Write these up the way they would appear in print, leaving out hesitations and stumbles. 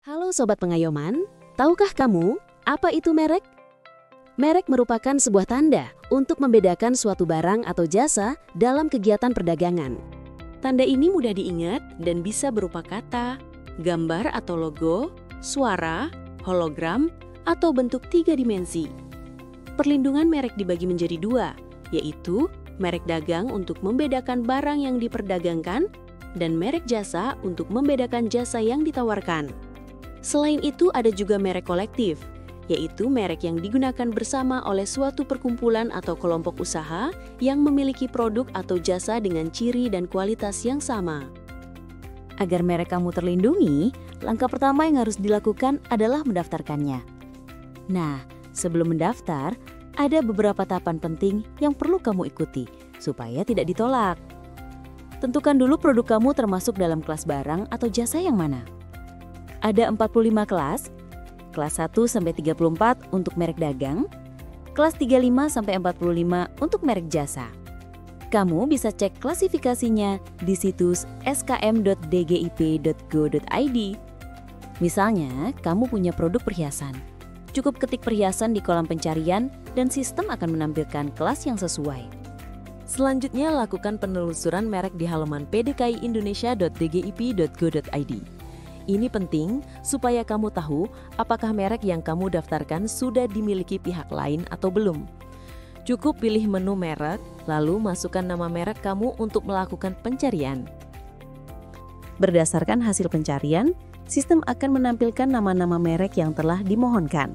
Halo Sobat Pengayoman, tahukah kamu apa itu merek? Merek merupakan sebuah tanda untuk membedakan suatu barang atau jasa dalam kegiatan perdagangan. Tanda ini mudah diingat dan bisa berupa kata, gambar atau logo, suara, hologram, atau bentuk 3 dimensi. Perlindungan merek dibagi menjadi 2, yaitu merek dagang untuk membedakan barang yang diperdagangkan dan merek jasa untuk membedakan jasa yang ditawarkan. Selain itu ada juga merek kolektif, yaitu merek yang digunakan bersama oleh suatu perkumpulan atau kelompok usaha yang memiliki produk atau jasa dengan ciri dan kualitas yang sama. Agar merek kamu terlindungi, langkah pertama yang harus dilakukan adalah mendaftarkannya. Nah, sebelum mendaftar, ada beberapa tahapan penting yang perlu kamu ikuti supaya tidak ditolak. Tentukan dulu produk kamu termasuk dalam kelas barang atau jasa yang mana. Ada 45 kelas 1-34 untuk merek dagang, kelas 35-45 untuk merek jasa. Kamu bisa cek klasifikasinya di situs skm.dgip.go.id. Misalnya, kamu punya produk perhiasan. Cukup ketik perhiasan di kolom pencarian dan sistem akan menampilkan kelas yang sesuai. Selanjutnya, lakukan penelusuran merek di halaman pdkiindonesia.dgip.go.id. Ini penting supaya kamu tahu apakah merek yang kamu daftarkan sudah dimiliki pihak lain atau belum. Cukup pilih menu merek, lalu masukkan nama merek kamu untuk melakukan pencarian. Berdasarkan hasil pencarian, sistem akan menampilkan nama-nama merek yang telah dimohonkan.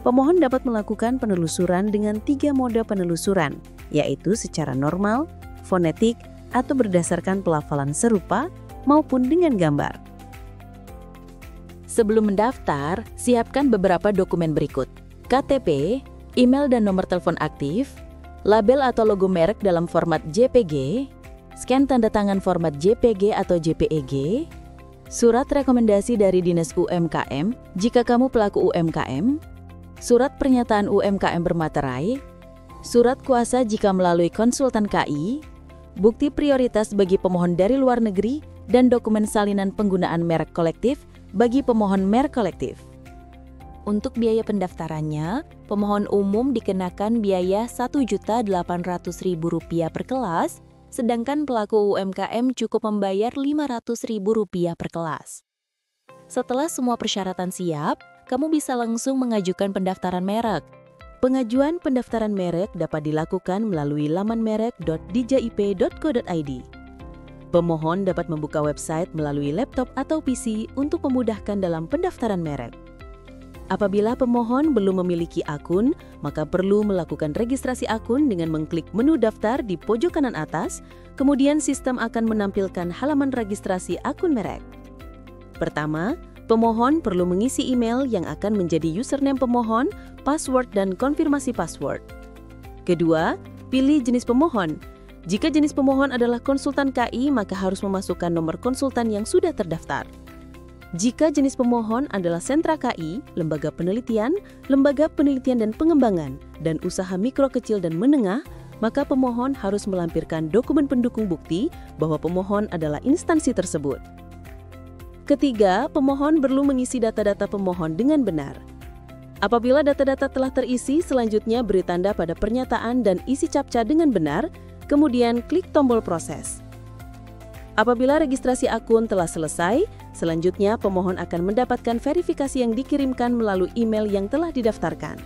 Pemohon dapat melakukan penelusuran dengan 3 mode penelusuran, yaitu secara normal, fonetik, atau berdasarkan pelafalan serupa, maupun dengan gambar. Sebelum mendaftar, siapkan beberapa dokumen berikut: KTP, email dan nomor telepon aktif, label atau logo merek dalam format JPG, scan tanda tangan format JPG atau JPEG, surat rekomendasi dari Dinas UMKM jika kamu pelaku UMKM, surat pernyataan UMKM bermaterai, surat kuasa jika melalui konsultan KI, bukti prioritas bagi pemohon dari luar negeri, dan dokumen salinan penggunaan merek kolektif bagi pemohon merek kolektif. Untuk biaya pendaftarannya, pemohon umum dikenakan biaya Rp1.800.000 per kelas, sedangkan pelaku UMKM cukup membayar Rp500.000 per kelas. Setelah semua persyaratan siap, kamu bisa langsung mengajukan pendaftaran merek. Pengajuan pendaftaran merek dapat dilakukan melalui laman merek.djip.co.id. Pemohon dapat membuka website melalui laptop atau PC untuk memudahkan dalam pendaftaran merek. Apabila pemohon belum memiliki akun, maka perlu melakukan registrasi akun dengan mengklik menu daftar di pojok kanan atas, kemudian sistem akan menampilkan halaman registrasi akun merek. Pertama, pemohon perlu mengisi email yang akan menjadi username pemohon, password, dan konfirmasi password. Kedua, pilih jenis pemohon. Jika jenis pemohon adalah konsultan KI, maka harus memasukkan nomor konsultan yang sudah terdaftar. Jika jenis pemohon adalah sentra KI, lembaga penelitian dan pengembangan, dan usaha mikro kecil dan menengah, maka pemohon harus melampirkan dokumen pendukung bukti bahwa pemohon adalah instansi tersebut. Ketiga, pemohon perlu mengisi data-data pemohon dengan benar. Apabila data-data telah terisi, selanjutnya beri tanda pada pernyataan dan isi captcha dengan benar, kemudian klik tombol proses. Apabila registrasi akun telah selesai, selanjutnya pemohon akan mendapatkan verifikasi yang dikirimkan melalui email yang telah didaftarkan.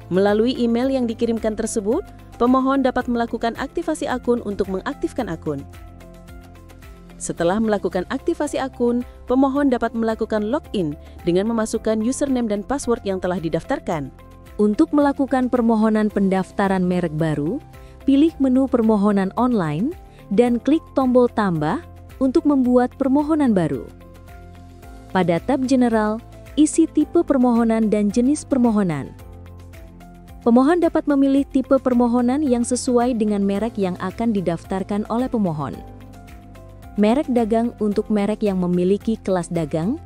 Melalui email yang dikirimkan tersebut, pemohon dapat melakukan aktivasi akun untuk mengaktifkan akun. Setelah melakukan aktivasi akun, pemohon dapat melakukan login dengan memasukkan username dan password yang telah didaftarkan. Untuk melakukan permohonan pendaftaran merek baru, pilih menu permohonan online dan klik tombol tambah untuk membuat permohonan baru. Pada tab general, isi tipe permohonan dan jenis permohonan. Pemohon dapat memilih tipe permohonan yang sesuai dengan merek yang akan didaftarkan oleh pemohon. Merek dagang untuk merek yang memiliki kelas dagang,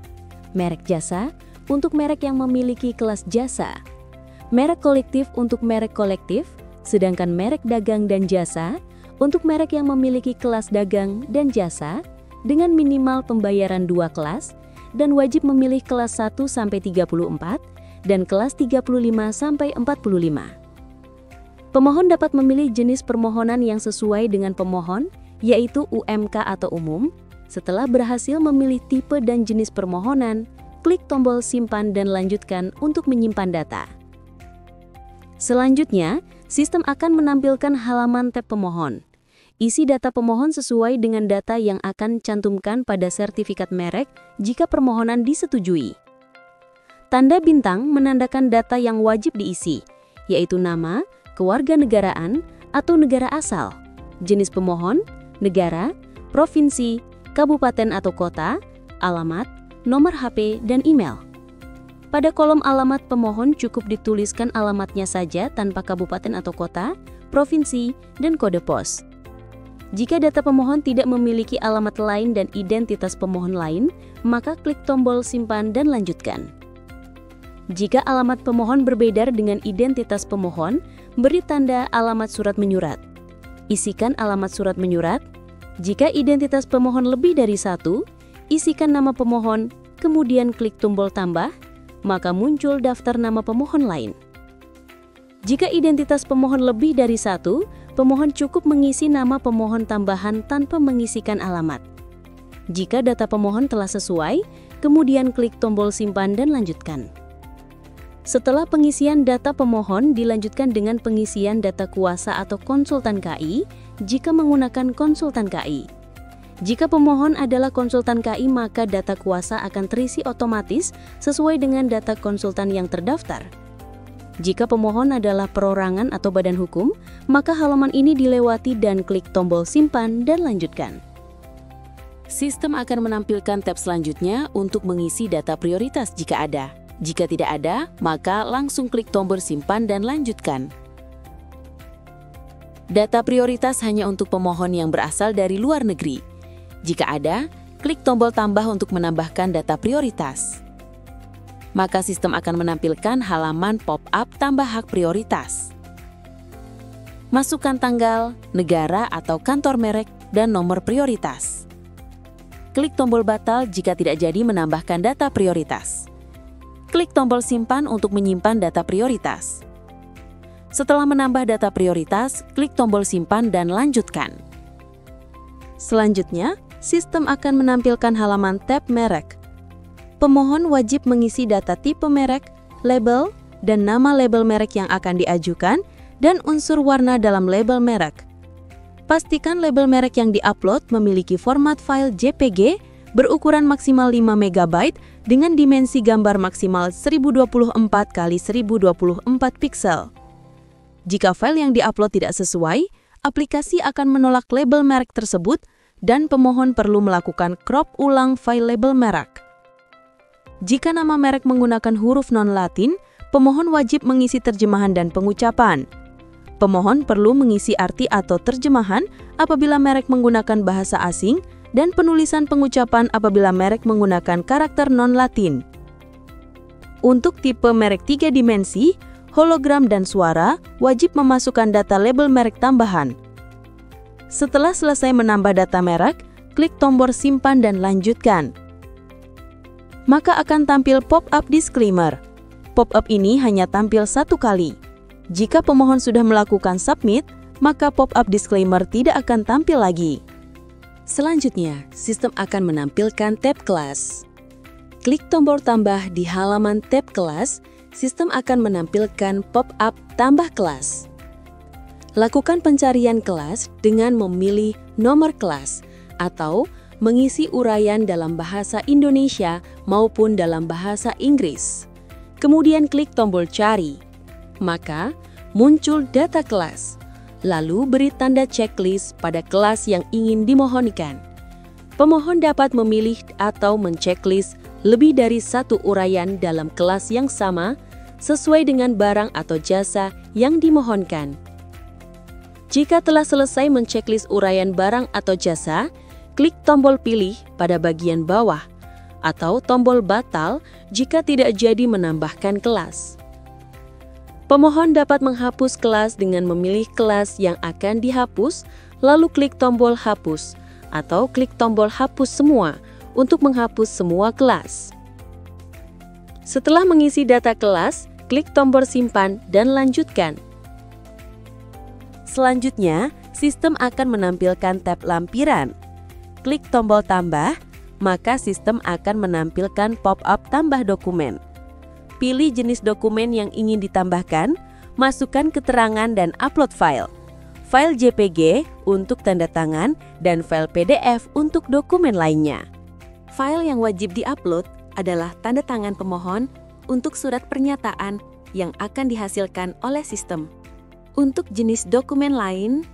merek jasa untuk merek yang memiliki kelas jasa, merek kolektif untuk merek kolektif, sedangkan merek dagang dan jasa untuk merek yang memiliki kelas dagang dan jasa dengan minimal pembayaran 2 kelas dan wajib memilih kelas 1-34 dan kelas 35-45. Pemohon dapat memilih jenis permohonan yang sesuai dengan pemohon, yaitu UMK atau umum. Setelah berhasil memilih tipe dan jenis permohonan, klik tombol simpan dan lanjutkan untuk menyimpan data. Selanjutnya, sistem akan menampilkan halaman tab pemohon. Isi data pemohon sesuai dengan data yang akan cantumkan pada sertifikat merek jika permohonan disetujui. Tanda bintang menandakan data yang wajib diisi, yaitu nama, kewarganegaraan, atau negara asal, jenis pemohon, negara, provinsi, kabupaten atau kota, alamat, nomor HP, dan email. Pada kolom alamat pemohon cukup dituliskan alamatnya saja tanpa kabupaten atau kota, provinsi, dan kode pos. Jika data pemohon tidak memiliki alamat lain dan identitas pemohon lain, maka klik tombol simpan dan lanjutkan. Jika alamat pemohon berbeda dengan identitas pemohon, beri tanda alamat surat menyurat. Isikan alamat surat menyurat. Jika identitas pemohon lebih dari satu, isikan nama pemohon, kemudian klik tombol tambah, maka muncul daftar nama pemohon lain. Jika identitas pemohon lebih dari satu, pemohon cukup mengisi nama pemohon tambahan tanpa mengisikan alamat. Jika data pemohon telah sesuai, kemudian klik tombol simpan dan lanjutkan. Setelah pengisian data pemohon dilanjutkan dengan pengisian data kuasa atau konsultan KI jika menggunakan konsultan KI. Jika pemohon adalah konsultan KI, maka data kuasa akan terisi otomatis sesuai dengan data konsultan yang terdaftar. Jika pemohon adalah perorangan atau badan hukum, maka halaman ini dilewati dan klik tombol simpan dan lanjutkan. Sistem akan menampilkan tab selanjutnya untuk mengisi data prioritas jika ada. Jika tidak ada, maka langsung klik tombol simpan dan lanjutkan. Data prioritas hanya untuk pemohon yang berasal dari luar negeri. Jika ada, klik tombol tambah untuk menambahkan data prioritas. Maka sistem akan menampilkan halaman pop-up tambah hak prioritas. Masukkan tanggal, negara atau kantor merek, dan nomor prioritas. Klik tombol batal jika tidak jadi menambahkan data prioritas. Klik tombol simpan untuk menyimpan data prioritas. Setelah menambah data prioritas, klik tombol simpan dan lanjutkan. Selanjutnya, sistem akan menampilkan halaman tab merek. Pemohon wajib mengisi data tipe merek, label, dan nama label merek yang akan diajukan, dan unsur warna dalam label merek. Pastikan label merek yang diupload memiliki format file JPG berukuran maksimal 5 MB dengan dimensi gambar maksimal 1024 x 1024 pixel. Jika file yang diupload tidak sesuai, aplikasi akan menolak label merek tersebut dan pemohon perlu melakukan crop ulang file label merek. Jika nama merek menggunakan huruf non-Latin, pemohon wajib mengisi terjemahan dan pengucapan. Pemohon perlu mengisi arti atau terjemahan apabila merek menggunakan bahasa asing dan penulisan pengucapan apabila merek menggunakan karakter non-Latin. Untuk tipe merek 3 dimensi, hologram dan suara, wajib memasukkan data label merek tambahan. Setelah selesai menambah data merek, klik tombol simpan dan lanjutkan. Maka akan tampil pop-up disclaimer. Pop-up ini hanya tampil satu kali. Jika pemohon sudah melakukan submit, maka pop-up disclaimer tidak akan tampil lagi. Selanjutnya, sistem akan menampilkan tab kelas. Klik tombol tambah di halaman tab kelas, sistem akan menampilkan pop-up tambah kelas. Lakukan pencarian kelas dengan memilih nomor kelas atau mengisi uraian dalam bahasa Indonesia maupun dalam bahasa Inggris. Kemudian klik tombol cari. Maka, muncul data kelas. Lalu beri tanda checklist pada kelas yang ingin dimohonkan. Pemohon dapat memilih atau menceklis lebih dari satu uraian dalam kelas yang sama sesuai dengan barang atau jasa yang dimohonkan. Jika telah selesai menceklis uraian barang atau jasa, klik tombol pilih pada bagian bawah atau tombol batal jika tidak jadi menambahkan kelas. Pemohon dapat menghapus kelas dengan memilih kelas yang akan dihapus, lalu klik tombol hapus atau klik tombol hapus semua untuk menghapus semua kelas. Setelah mengisi data kelas, klik tombol simpan dan lanjutkan. Selanjutnya, sistem akan menampilkan tab lampiran. Klik tombol tambah, maka sistem akan menampilkan pop-up tambah dokumen. Pilih jenis dokumen yang ingin ditambahkan, masukkan keterangan dan upload file. File JPG untuk tanda tangan dan file PDF untuk dokumen lainnya. File yang wajib diupload adalah tanda tangan pemohon untuk surat pernyataan yang akan dihasilkan oleh sistem. Untuk jenis dokumen lain,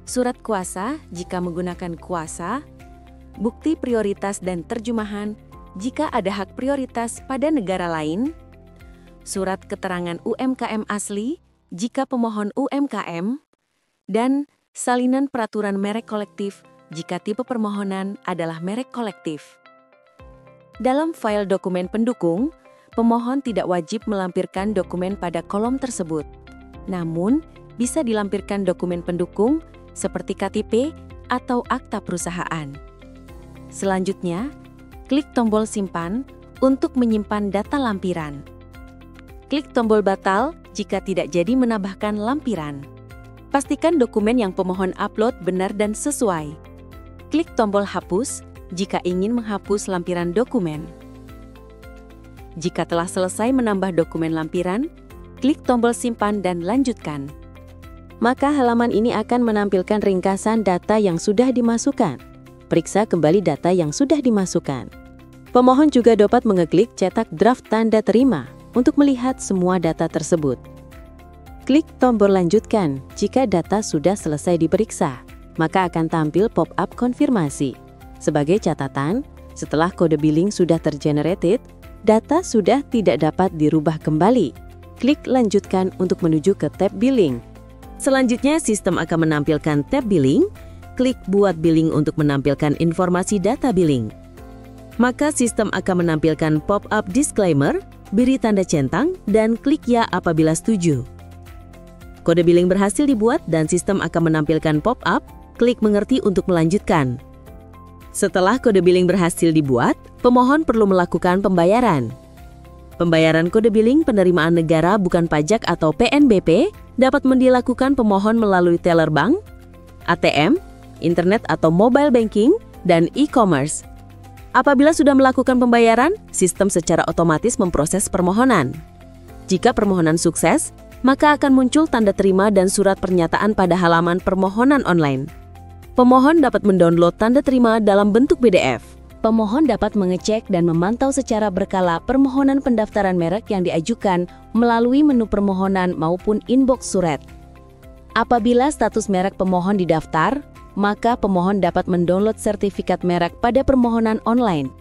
surat kuasa jika menggunakan kuasa, bukti prioritas dan terjemahan jika ada hak prioritas pada negara lain, surat keterangan UMKM asli jika pemohon UMKM, dan salinan peraturan merek kolektif jika tipe permohonan adalah merek kolektif. Dalam file dokumen pendukung, pemohon tidak wajib melampirkan dokumen pada kolom tersebut. Namun, bisa dilampirkan dokumen pendukung seperti KTP atau akta perusahaan. Selanjutnya, klik tombol simpan untuk menyimpan data lampiran. Klik tombol batal jika tidak jadi menambahkan lampiran. Pastikan dokumen yang pemohon upload benar dan sesuai. Klik tombol hapus jika ingin menghapus lampiran dokumen. Jika telah selesai menambah dokumen lampiran, klik tombol simpan dan lanjutkan. Maka halaman ini akan menampilkan ringkasan data yang sudah dimasukkan. Periksa kembali data yang sudah dimasukkan. Pemohon juga dapat mengeklik cetak draft tanda terima untuk melihat semua data tersebut. Klik tombol lanjutkan jika data sudah selesai diperiksa, maka akan tampil pop-up konfirmasi. Sebagai catatan, setelah kode billing sudah tergenerated, data sudah tidak dapat dirubah kembali. Klik lanjutkan untuk menuju ke tab billing. Selanjutnya, sistem akan menampilkan tab billing. Klik buat billing untuk menampilkan informasi data billing. Maka sistem akan menampilkan pop-up disclaimer, beri tanda centang, dan klik ya apabila setuju. Kode billing berhasil dibuat dan sistem akan menampilkan pop-up, klik mengerti untuk melanjutkan. Setelah kode billing berhasil dibuat, pemohon perlu melakukan pembayaran. Pembayaran kode billing penerimaan negara bukan pajak atau PNBP dapat dilakukan pemohon melalui teller bank, ATM, internet atau mobile banking, dan e-commerce. Apabila sudah melakukan pembayaran, sistem secara otomatis memproses permohonan. Jika permohonan sukses, maka akan muncul tanda terima dan surat pernyataan pada halaman permohonan online. Pemohon dapat mendownload tanda terima dalam bentuk PDF. Pemohon dapat mengecek dan memantau secara berkala permohonan pendaftaran merek yang diajukan melalui menu permohonan maupun inbox surat. Apabila status merek pemohon didaftar, maka pemohon dapat mendownload sertifikat merek pada permohonan online.